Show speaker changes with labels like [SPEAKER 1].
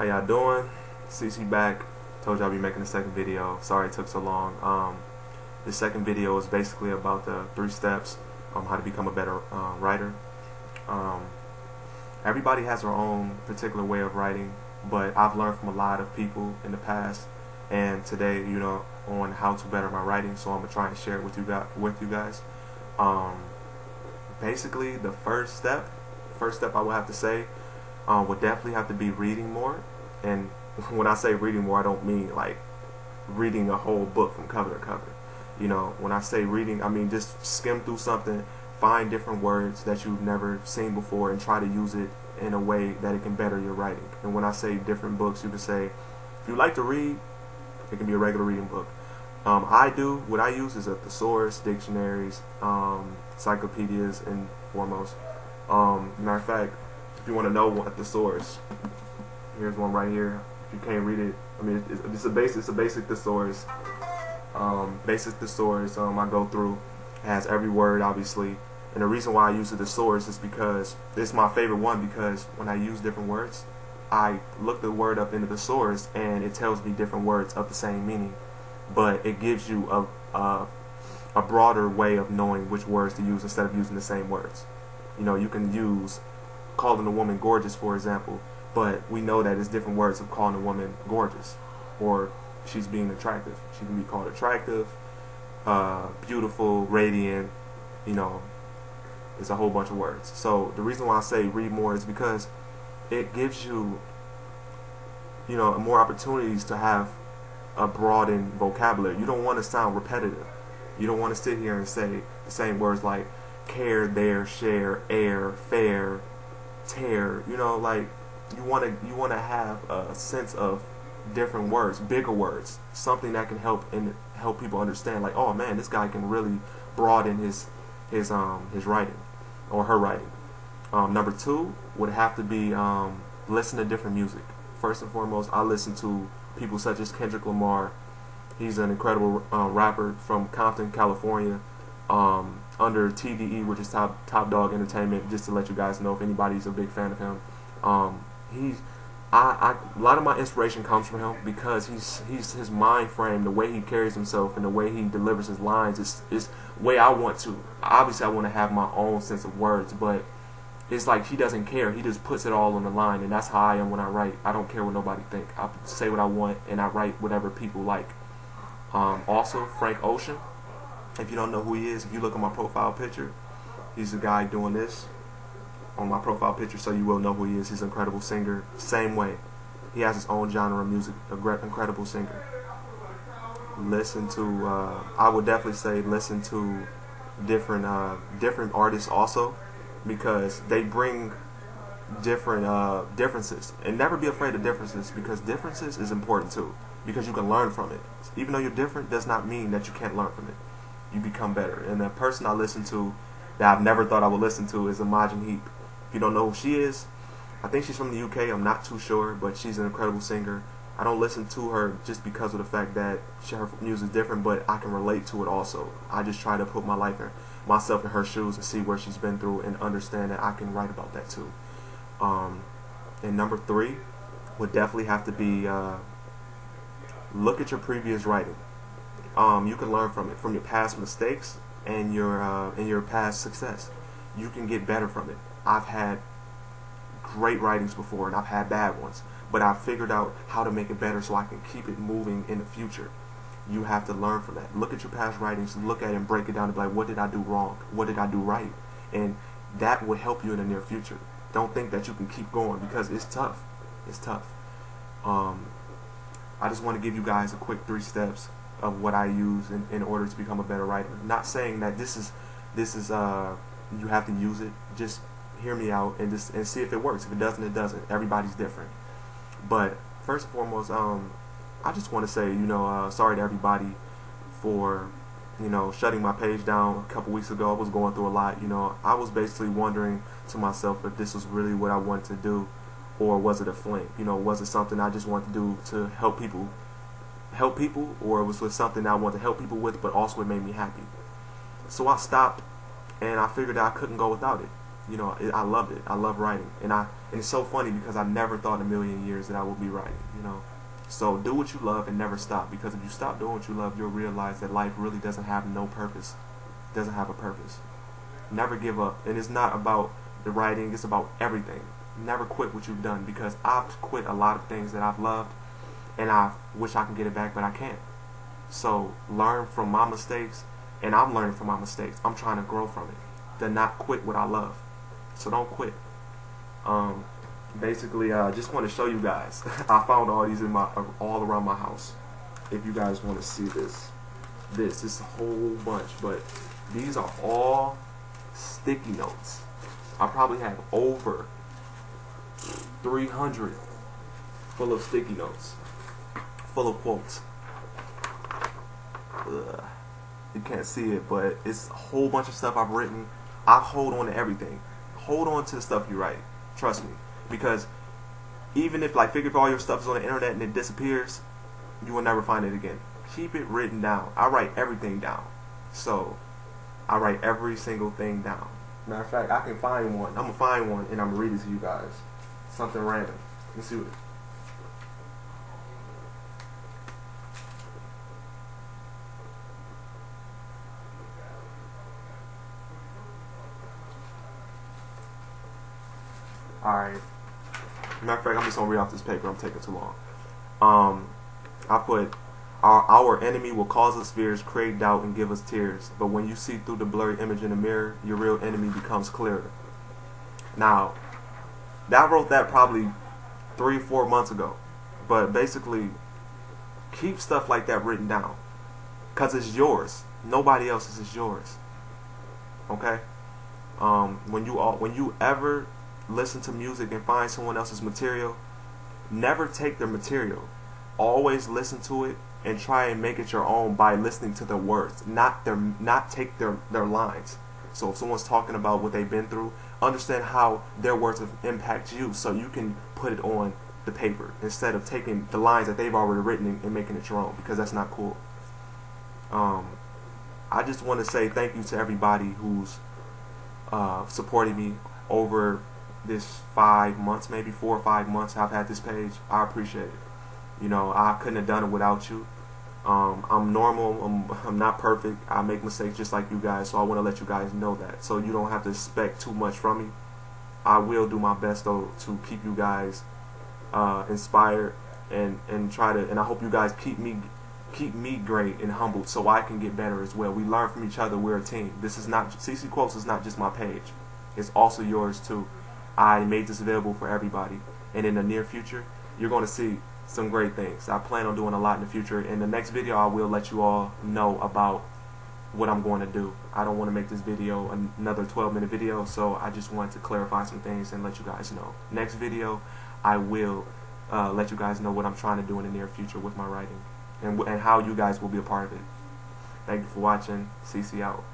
[SPEAKER 1] How y'all doing? CC back. Told you I'll be making a second video. Sorry it took so long. The second video is basically about the 3 steps on how to become a better writer. Everybody has their own particular way of writing, but I've learned from a lot of people in the past and today, on how to better my writing. So I'm gonna try and share it with you guys. Basically, the first step I would have to say would definitely have to be reading more. And when I say reading more, I don't mean like reading a whole book from cover to cover. When I say reading, I mean just skim through something, find different words that you've never seen before, and try to use it in a way that it can better your writing. And when I say different books, you can say, if you like to read, it can be a regular reading book. What I use is a thesaurus, dictionaries, encyclopedias, and foremost. Matter of fact, if you want to know what a thesaurus, here's one right here. If you can't read it, I mean, it's a basic thesaurus. Basic thesaurus I go through. It has every word, obviously. And the reason why I use the thesaurus is because it's my favorite one, because when I use different words, I look the word up in the thesaurus and it tells me different words of the same meaning, but it gives you a broader way of knowing which words to use instead of using the same words. You can use calling a woman gorgeous, for example, but we know that it's different words of calling a woman gorgeous, or she's being attractive. She can be called attractive, beautiful, radiant, it's a whole bunch of words. So the reason why I say read more is because it gives you, more opportunities to have a broadened vocabulary. You don't want to sound repetitive. You don't want to sit here and say the same words like care, there, share, air, fair, tear. Like you want to have a sense of different words, bigger words, something that can help people understand. Like, oh man, this guy can really broaden his writing or her writing. Number 2 would have to be listen to different music. First and foremost, I listen to people such as Kendrick Lamar. He's an incredible rapper from Compton, California, under TDE, which is Top Dog Entertainment. Just to let you guys know if anybody's a big fan of him. A lot of my inspiration comes from him because his mind frame, the way he carries himself, and the way he delivers his lines is the way I want to. Obviously, I want to have my own sense of words, but it's like he doesn't care. He just puts it all on the line, and that's how I am when I write. I don't care what nobody think. I say what I want, and I write whatever people like. Also, Frank Ocean. If you don't know who he is, if you look at my profile picture, he's the guy doing this on my profile picture, so you will know who he is. He's an incredible singer. Same way, he has his own genre of music. Incredible singer. Listen to, I would definitely say listen to different artists also, because they bring different differences. And never be afraid of differences, because differences is important too, because you can learn from it. Even though you're different does not mean that you can't learn from it. You become better. And the person I listen to that I've never thought I would listen to is Imogen Heap. If you don't know who she is, I think she's from the UK. I'm not too sure, but she's an incredible singer. I don't listen to her just because of the fact that her music is different, but I can relate to it also. I just try to put myself in her shoes and see where she's been through and understand that I can write about that too. And number 3 would definitely have to be look at your previous writing. You can learn from it, from your past mistakes and your past success. You can get better from it. I've had great writings before, and I've had bad ones, but I've figured out how to make it better so I can keep it moving in the future. You have to learn from that. Look at your past writings, look at it and break it down and be like, what did I do wrong? What did I do right? And that will help you in the near future. Don't think that you can keep going, because it's tough. It's tough. I just want to give you guys a quick 3 steps of what I use in order to become a better writer. Not saying that this is you have to use it. Just hear me out and see if it works. If it doesn't, it doesn't. Everybody's different. But first and foremost, I just want to say, sorry to everybody for shutting my page down a couple weeks ago. I was going through a lot. I was basically wondering to myself if this was really what I wanted to do, or was it a fling? Was it something I just wanted to do to help people, or was it something I wanted to help people with, but also it made me happy? So I stopped, and I figured that I couldn't go without it. You know, I loved it. I love writing, and it's so funny because I never thought in a million years that I would be writing. You know, so do what you love and never stop, because if you stop doing what you love, you'll realize that life really doesn't have no purpose. It doesn't have a purpose. Never give up, and it's not about the writing. It's about everything. Never quit what you've done, because I've quit a lot of things that I've loved, and I wish I can get it back, but I can't. So learn from my mistakes, and I'm learning from my mistakes. I'm trying to grow from it. To not quit what I love. So don't quit. Basically, I just want to show you guys. I found all these in all around my house. If you guys want to see this is a whole bunch, but these are all sticky notes. I probably have over 300 full of sticky notes, full of quotes. Ugh. You can't see it, but it's a whole bunch of stuff I've written. I hold on to everything. Hold on to the stuff you write. Trust me. Because even if, like, figure if all your stuff is on the internet and it disappears, you will never find it again. Keep it written down. I write everything down. So, I write every single thing down. Matter of fact, I can find one. I'm going to find one and I'm going to read it to you guys. Something random. Let's see what it is. Alright. Matter of fact, I'm just going to read off this paper. I'm taking too long. I put, our enemy will cause us fears, create doubt, and give us tears. But when you see through the blurry image in the mirror, your real enemy becomes clearer. Now, I wrote that probably 3-4 months ago. But basically, keep stuff like that written down. Because it's yours. Nobody else's is yours. Okay? When you ever listen to music and find someone else's material, never take their material. Always listen to it and try and make it your own by listening to their words, not take their lines. So if someone's talking about what they've been through, understand how their words have impacted you, so you can put it on the paper instead of taking the lines that they've already written and making it your own, because that's not cool. I just want to say thank you to everybody who's supported me over this 5 months, maybe 4 or 5 months I've had this page. I appreciate it. You know, I couldn't have done it without you. I'm normal. I'm not perfect. I make mistakes just like you guys, so I want to let you guys know that, so you don't have to expect too much from me. I will do my best though to keep you guys inspired and try to, and I hope you guys keep me great and humbled so I can get better as well. We learn from each other. We're a team. This is not, CC Quotes is not just my page. It's also yours too. I made this available for everybody, and in the near future you're going to see some great things. I plan on doing a lot in the future. In the next video I will let you all know about what I'm going to do. I don't want to make this video another 12-minute video, so I just wanted to clarify some things and let you guys know. Next video I will let you guys know what I'm trying to do in the near future with my writing, and how you guys will be a part of it. Thank you for watching. CC out.